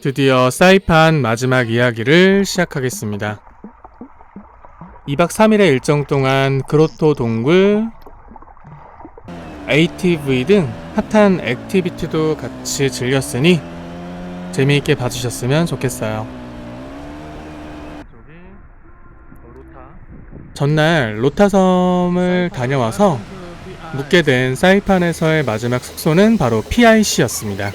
드디어 사이판 마지막 이야기를 시작하겠습니다. 2박 3일의 일정 동안 그로토 동굴, ATV 등 핫한 액티비티도 같이 즐겼으니 재미있게 봐주셨으면 좋겠어요. 전날 로타섬을 다녀와서 묵게 된 사이판에서의 마지막 숙소는 바로 PIC였습니다.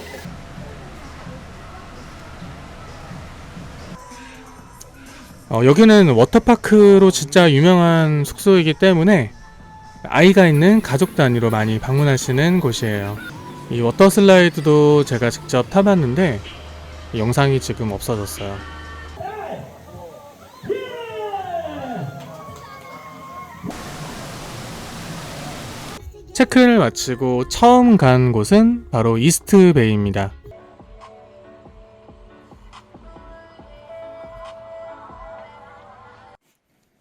여기는 워터파크로 진짜 유명한 숙소이기 때문에 아이가 있는 가족 단위로 많이 방문하시는 곳이에요. 이 워터슬라이드도 제가 직접 타봤는데 영상이 지금 없어졌어요. 체크인을 마치고 처음 간 곳은 바로 이스트베이입니다.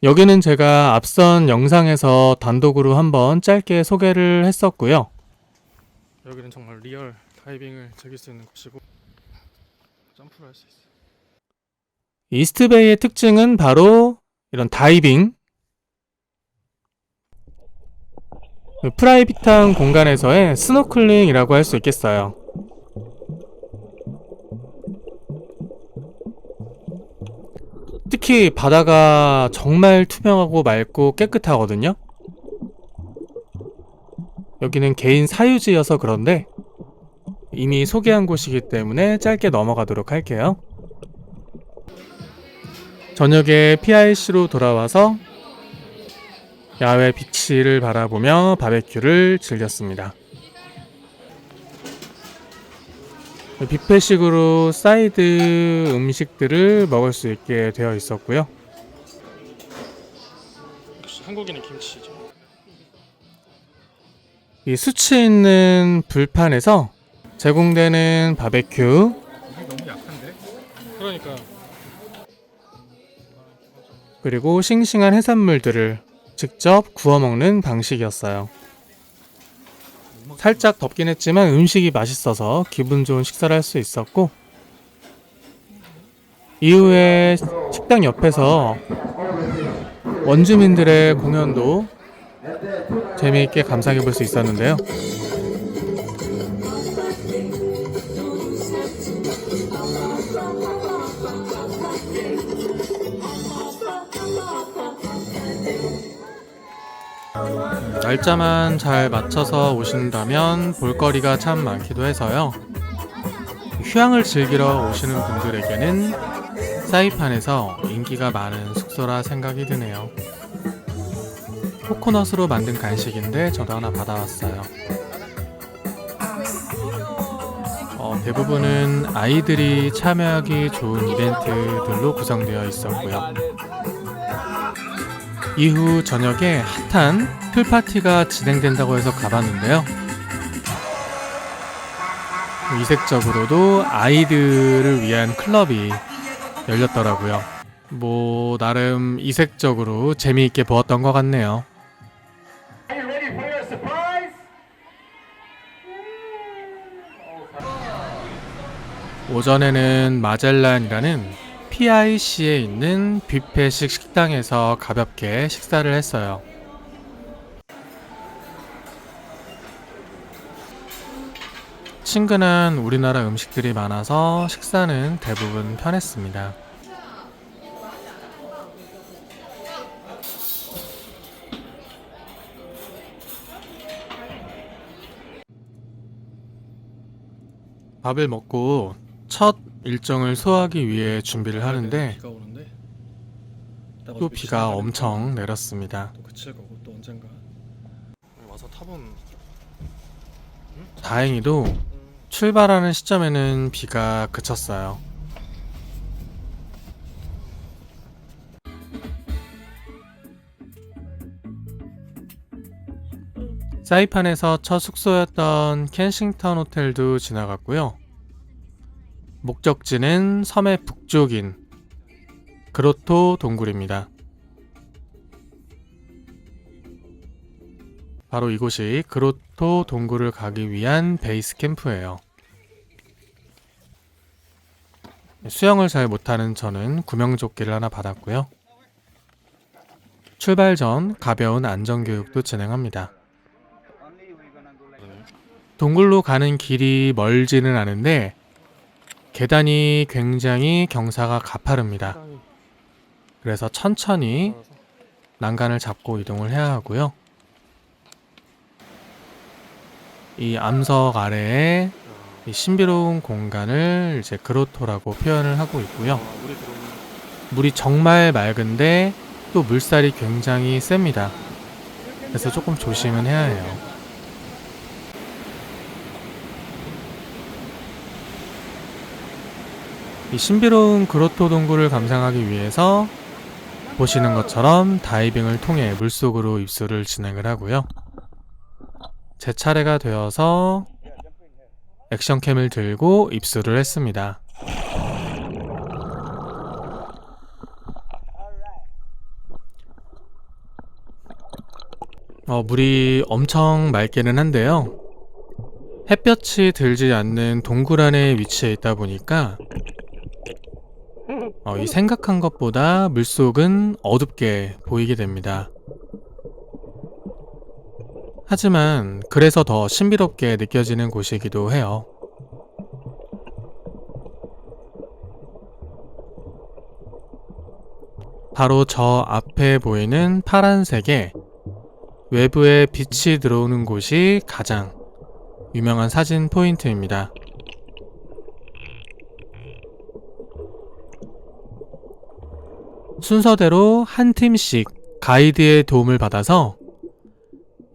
여기는 제가 앞선 영상에서 단독으로 한번 짧게 소개를 했었고요. 여기는 정말 리얼 다이빙을 즐길 수 있는 곳이고 점프를 할 수 있어요. 이스트베이의 특징은 바로 이런 다이빙, 프라이빗한 공간에서의 스노클링이라고 할 수 있겠어요. 특히 바다가 정말 투명하고 맑고 깨끗하거든요. 여기는 개인 사유지여서 그런데 이미 소개한 곳이기 때문에 짧게 넘어가도록 할게요. 저녁에 PIC로 돌아와서 야외 비치를 바라보며 바베큐를 즐겼습니다. 뷔페식으로 사이드 음식들을 먹을 수 있게 되어 있었고요. 역시 한국인의 김치죠. 이 수치 있는 불판에서 제공되는 바베큐. 너무 약한데? 그러니까. 그리고 싱싱한 해산물들을 직접 구워 먹는 방식이었어요. 살짝 덥긴 했지만 음식이 맛있어서 기분 좋은 식사를 할 수 있었고, 이후에 식당 옆에서 원주민들의 공연도 재미있게 감상해 볼 수 있었는데요. 날짜만 잘 맞춰서 오신다면 볼거리가 참 많기도 해서요. 휴양을 즐기러 오시는 분들에게는 사이판에서 인기가 많은 숙소라 생각이 드네요. 코코넛으로 만든 간식인데 저도 하나 받아왔어요. 대부분은 아이들이 참여하기 좋은 이벤트들로 구성되어 있었고요. 이후 저녁에 핫한 풀파티가 진행된다고 해서 가봤는데요. 이색적으로도 아이들을 위한 클럽이 열렸더라고요. 나름 이색적으로 재미있게 보았던 것 같네요. 오전에는 마젤란이라는 PIC에 있는 뷔페식 식당에서 가볍게 식사를 했어요. 친근한 우리나라 음식들이 많아서 식사는 대부분 편했습니다. 밥을 먹고 첫 일정을 소화하기 위해 준비를 하는데 또 비가 엄청 내렸습니다. 다행히도 출발하는 시점에는 비가 그쳤어요. 사이판에서 첫 숙소였던 켄싱턴 호텔도 지나갔고요. 목적지는 섬의 북쪽인 그로토 동굴입니다. 바로 이곳이 그로토 동굴을 가기 위한 베이스 캠프예요. 수영을 잘 못하는 저는 구명조끼를 하나 받았고요. 출발 전 가벼운 안전교육도 진행합니다. 동굴로 가는 길이 멀지는 않은데 계단이 굉장히 경사가 가파릅니다. 그래서 천천히 난간을 잡고 이동을 해야 하고요. 이 암석 아래에 이 신비로운 공간을 이제 그로토라고 표현을 하고 있고요. 물이 정말 맑은데 또 물살이 굉장히 셉니다. 그래서 조금 조심은 해야 해요. 이 신비로운 그로토 동굴을 감상하기 위해서 보시는 것처럼 다이빙을 통해 물속으로 입수를 진행을 하고요. 제 차례가 되어서 액션캠을 들고 입수를 했습니다. 물이 엄청 맑기는 한데요. 햇볕이 들지 않는 동굴 안에 위치해 있다 보니까 이 생각한 것보다 물속은 어둡게 보이게 됩니다. 하지만 그래서 더 신비롭게 느껴지는 곳이기도 해요. 바로 저 앞에 보이는 파란색에 외부에 빛이 들어오는 곳이 가장 유명한 사진 포인트입니다. 순서대로 한 팀씩 가이드의 도움을 받아서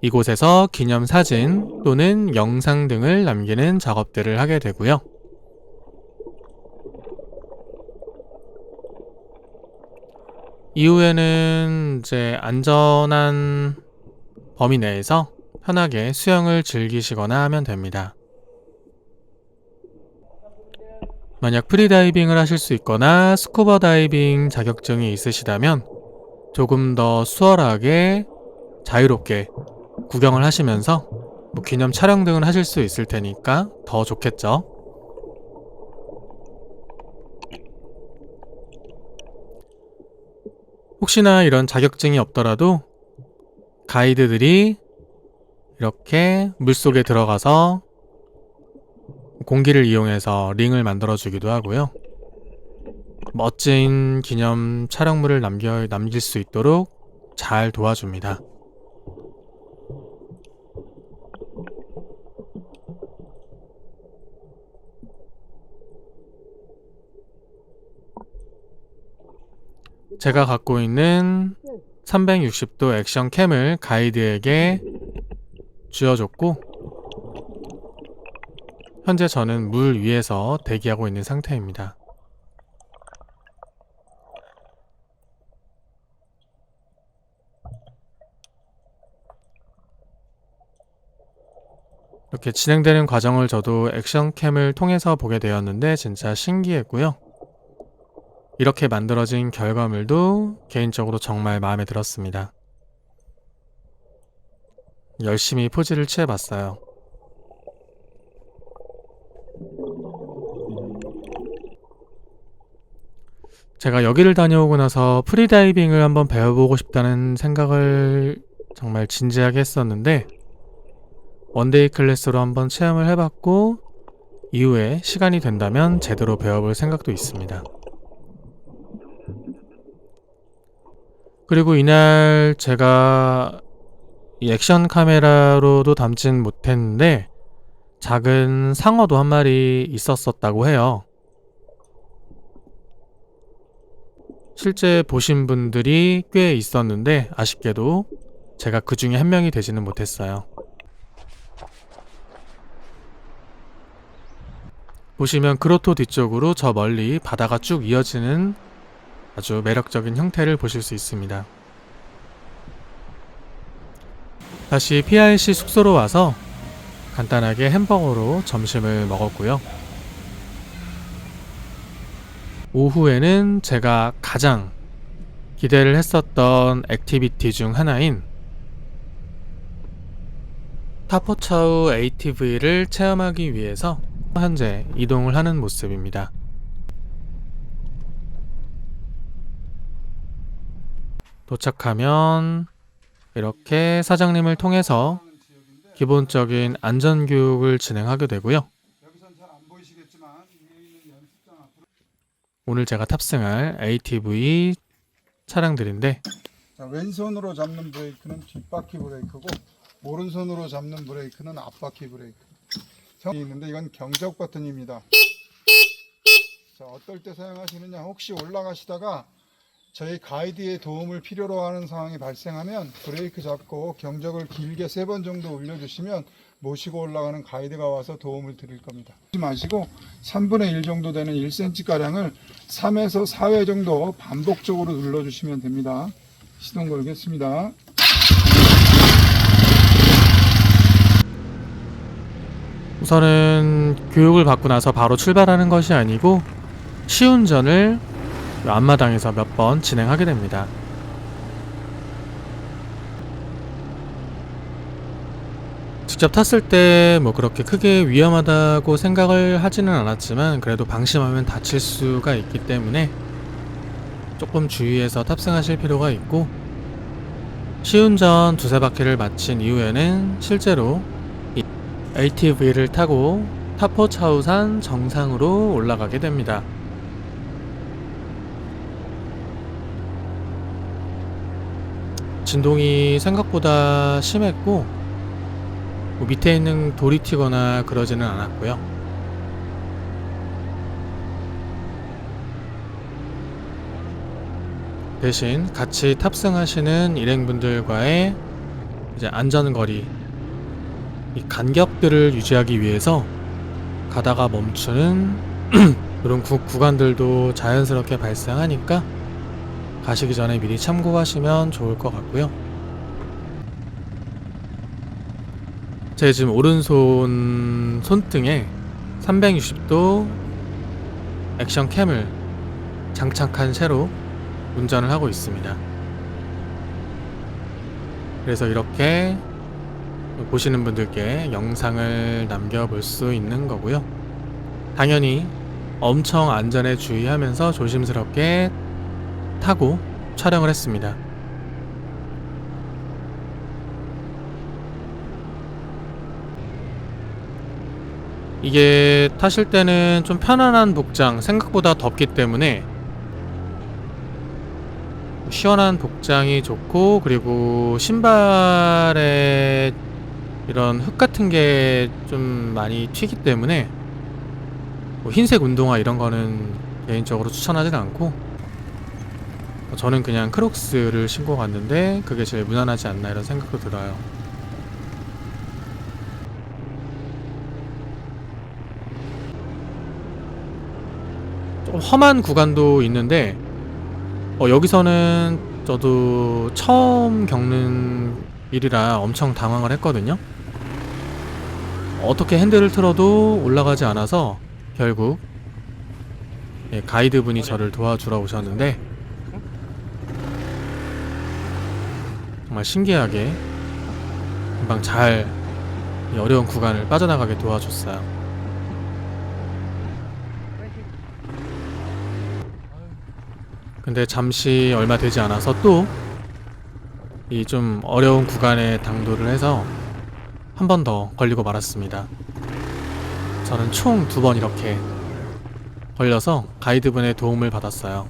이곳에서 기념사진 또는 영상 등을 남기는 작업들을 하게 되고요. 이후에는 이제 안전한 범위 내에서 편하게 수영을 즐기시거나 하면 됩니다. 만약 프리다이빙을 하실 수 있거나 스쿠버 다이빙 자격증이 있으시다면 조금 더 수월하게 자유롭게 구경을 하시면서 기념 촬영 등을 하실 수 있을 테니까 더 좋겠죠. 혹시나 이런 자격증이 없더라도 가이드들이 이렇게 물속에 들어가서 공기를 이용해서 링을 만들어 주기도 하고요. 멋진 기념 촬영물을 남길 수 있도록 잘 도와줍니다. 제가 갖고 있는 360도 액션 캠을 가이드에게 쥐어줬고 현재 저는 물 위에서 대기하고 있는 상태입니다. 이렇게 진행되는 과정을 저도 액션캠을 통해서 보게 되었는데 진짜 신기했고요. 이렇게 만들어진 결과물도 개인적으로 정말 마음에 들었습니다. 열심히 포즈를 취해봤어요. 제가 여기를 다녀오고 나서 프리다이빙을 한번 배워보고 싶다는 생각을 정말 진지하게 했었는데 원데이 클래스로 한번 체험을 해봤고 이후에 시간이 된다면 제대로 배워볼 생각도 있습니다. 그리고 이날 제가 이 액션 카메라로도 담진 못했는데 작은 상어도 한 마리 있었었다고 해요. 실제 보신 분들이 꽤 있었는데 아쉽게도 제가 그 중에 한 명이 되지는 못했어요. 보시면 그로토 뒤쪽으로 저 멀리 바다가 쭉 이어지는 아주 매력적인 형태를 보실 수 있습니다. 다시 PRC 숙소로 와서 간단하게 햄버거로 점심을 먹었고요. 오후에는 제가 가장 기대를 했었던 액티비티 중 하나인 타포차우 ATV를 체험하기 위해서 현재 이동을 하는 모습입니다. 도착하면 이렇게 사장님을 통해서 기본적인 안전교육을 진행하게 되고요. 오늘 제가 탑승할 ATV 차량들인데, 자, 왼손으로 잡는 브레이크는 뒷바퀴 브레이크고 오른손으로 잡는 브레이크는 앞바퀴 브레이크. 형이 있는데 이건 경적 버튼입니다. 자, 어떨 때 사용하시느냐? 혹시 올라가시다가 저희 가이드의 도움을 필요로 하는 상황이 발생하면 브레이크 잡고 경적을 길게 3번 정도 올려주시면 모시고 올라가는 가이드가 와서 도움을 드릴 겁니다. 하지 마시고 3분의 1 정도 되는 1cm가량을 3에서 4회 정도 반복적으로 눌러주시면 됩니다. 시동 걸겠습니다. 우선은 교육을 받고 나서 바로 출발하는 것이 아니고 시운전을 앞마당에서 몇 번 진행하게 됩니다. 직접 탔을 때 뭐 그렇게 크게 위험하다고 생각을 하지는 않았지만 그래도 방심하면 다칠 수가 있기 때문에 조금 주의해서 탑승하실 필요가 있고, 시운전 두세 바퀴를 마친 이후에는 실제로 이 ATV를 타고 타포차우산 정상으로 올라가게 됩니다. 진동이 생각보다 심했고 뭐 밑에 있는 돌이 튀거나 그러지는 않았고요. 대신 같이 탑승하시는 일행분들과의 이제 안전거리, 이 간격들을 유지하기 위해서 가다가 멈추는 그런 구간들도 자연스럽게 발생하니까 가시기 전에 미리 참고하시면 좋을 것 같고요. 제 지금 오른손 손등에 360도 액션 캠을 장착한 채로 운전을 하고 있습니다. 그래서 이렇게 보시는 분들께 영상을 남겨볼 수 있는 거고요. 당연히 엄청 안전에 주의하면서 조심스럽게 타고 촬영을 했습니다. 이게 타실 때는 좀 편안한 복장, 생각보다 덥기 때문에 시원한 복장이 좋고, 그리고 신발에 이런 흙 같은 게 좀 많이 튀기 때문에 뭐 흰색 운동화 이런 거는 개인적으로 추천하진 않고, 저는 그냥 크록스를 신고 갔는데 그게 제일 무난하지 않나 이런 생각도 들어요. 좀 험한 구간도 있는데 여기서는 저도 처음 겪는 일이라 엄청 당황을 했거든요. 어떻게 핸들을 틀어도 올라가지 않아서 결국 가이드분이 저를 도와주러 오셨는데 정말 신기하게 금방 잘 이 어려운 구간을 빠져나가게 도와줬어요. 근데 잠시 얼마 되지 않아서 또 이 좀 어려운 구간에 당도를 해서 한 번 더 걸리고 말았습니다. 저는 총 2번 이렇게 걸려서 가이드분의 도움을 받았어요.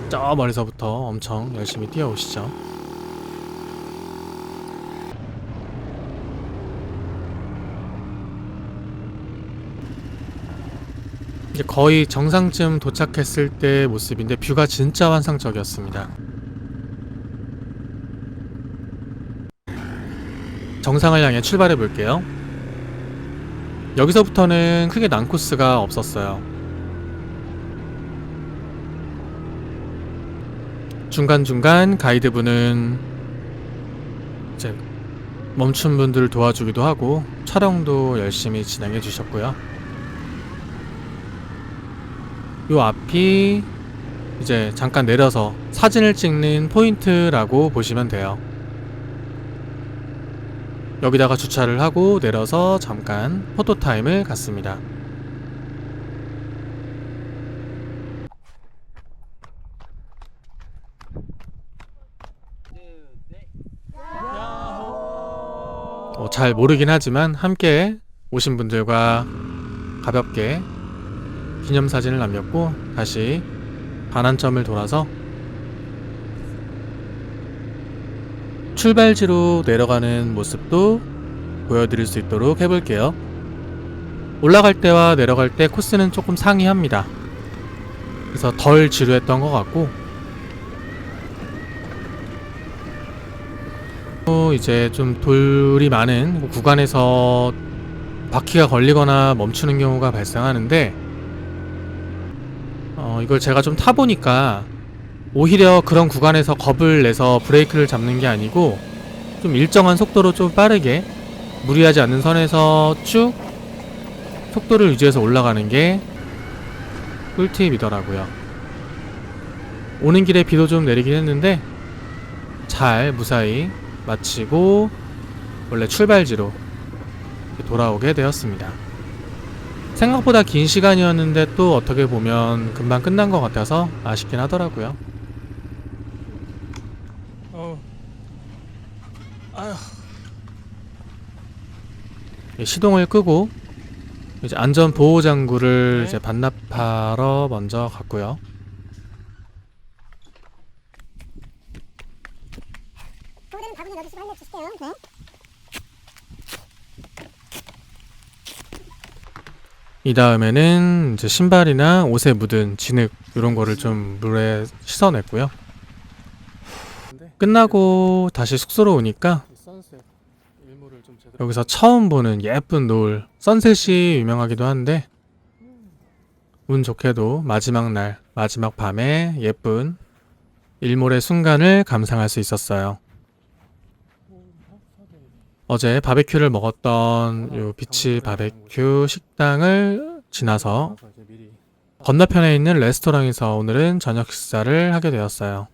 저 멀리서부터 엄청 열심히 뛰어오시죠. 이제 거의 정상쯤 도착했을 때 모습인데 뷰가 진짜 환상적이었습니다. 정상을 향해 출발해 볼게요. 여기서부터는 크게 난코스가 없었어요. 중간중간 가이드분은 이제 멈춘 분들을 도와주기도 하고 촬영도 열심히 진행해 주셨고요. 요 앞이 이제 잠깐 내려서 사진을 찍는 포인트라고 보시면 돼요. 여기다가 주차를 하고 내려서 잠깐 포토타임을 갖습니다. 잘 모르긴 하지만 함께 오신 분들과 가볍게 기념사진을 남겼고 다시 반환점을 돌아서 출발지로 내려가는 모습도 보여드릴 수 있도록 해볼게요. 올라갈 때와 내려갈 때 코스는 조금 상이합니다. 그래서 덜 지루했던 것 같고 또 이제 좀 돌이 많은 구간에서 바퀴가 걸리거나 멈추는 경우가 발생하는데 이걸 제가 좀 타보니까 오히려 그런 구간에서 겁을 내서 브레이크를 잡는 게 아니고 좀 일정한 속도로 좀 빠르게 무리하지 않는 선에서 쭉 속도를 유지해서 올라가는 게 꿀팁이더라고요. 오는 길에 비도 좀 내리긴 했는데 잘 무사히 마치고 원래 출발지로 돌아오게 되었습니다. 생각보다 긴 시간이었는데 또 어떻게 보면 금방 끝난 것 같아서 아쉽긴 하더라고요. 시동을 끄고 이제 안전 보호 장구를 이제 반납하러 먼저 갔고요. 이 다음에는 이제 신발이나 옷에 묻은 진흙 이런 거를 좀 물에 씻어냈고요. 끝나고 다시 숙소로 오니까 여기서 처음 보는 예쁜 노을, 선셋이 유명하기도 한데 운 좋게도 마지막 날, 마지막 밤에 예쁜 일몰의 순간을 감상할 수 있었어요. 어제 바베큐를 먹었던 요 비치 바베큐 식당을 지나서 건너편에 있는 레스토랑에서 오늘은 저녁 식사를 하게 되었어요.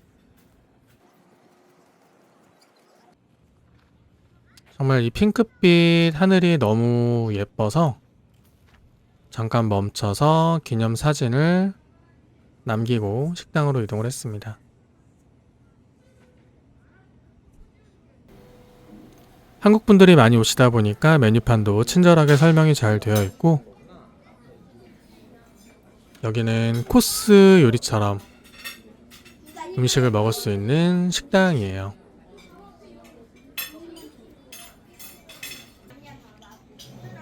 정말 이 핑크빛 하늘이 너무 예뻐서 잠깐 멈춰서 기념사진을 남기고 식당으로 이동을 했습니다. 한국 분들이 많이 오시다 보니까 메뉴판도 친절하게 설명이 잘 되어 있고 여기는 코스 요리처럼 음식을 먹을 수 있는 식당이에요.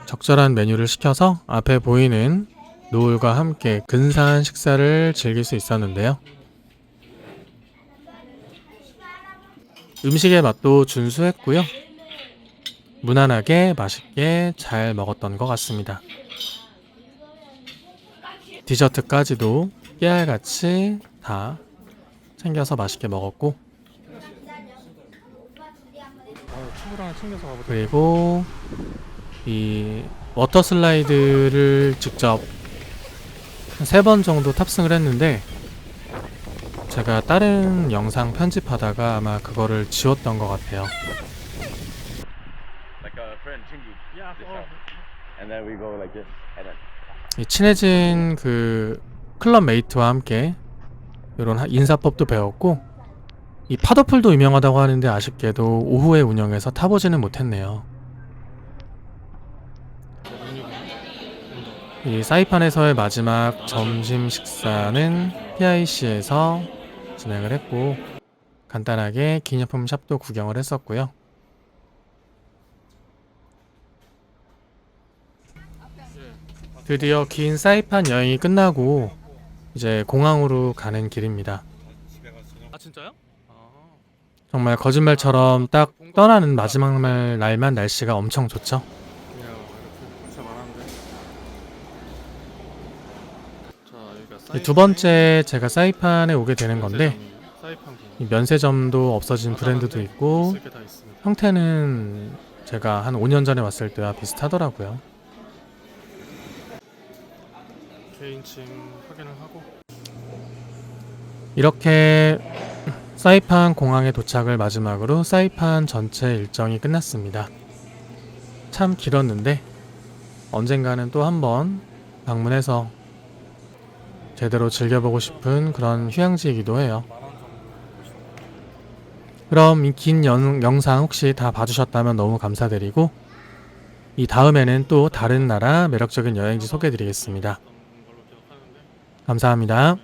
적절한 메뉴를 시켜서 앞에 보이는 노을과 함께 근사한 식사를 즐길 수 있었는데요. 음식의 맛도 준수했고요. 무난하게 맛있게 잘 먹었던 것 같습니다. 디저트까지도 깨알같이 다 챙겨서 맛있게 먹었고 그리고 이 워터 슬라이드를 직접 3번 정도 탑승을 했는데 제가 다른 영상 편집하다가 아마 그거를 지웠던 것 같아요. 이 친해진 그 클럽 메이트와 함께 이런 인사법도 배웠고 이 파도풀도 유명하다고 하는데 아쉽게도 오후에 운영해서 타보지는 못했네요. 이 사이판에서의 마지막 점심 식사는 PIC에서 진행을 했고 간단하게 기념품 샵도 구경을 했었고요. 드디어 긴 사이판 여행이 끝나고 이제 공항으로 가는 길입니다. 아 진짜요? 정말 거짓말처럼 딱 떠나는 마지막 날만 날씨가 엄청 좋죠. 이 두 번째 제가 사이판에 오게 되는 건데 이 면세점도 없어진 브랜드도 있고 형태는 제가 한 5년 전에 왔을 때와 비슷하더라고요. 개인증 확인을 하고 이렇게 사이판 공항에 도착을 마지막으로 사이판 전체 일정이 끝났습니다. 참 길었는데 언젠가는 또 한번 방문해서 제대로 즐겨보고 싶은 그런 휴양지이기도 해요. 그럼 이 긴 영상 혹시 다 봐주셨다면 너무 감사드리고, 이 다음에는 또 다른 나라 매력적인 여행지 소개해드리겠습니다. 감사합니다.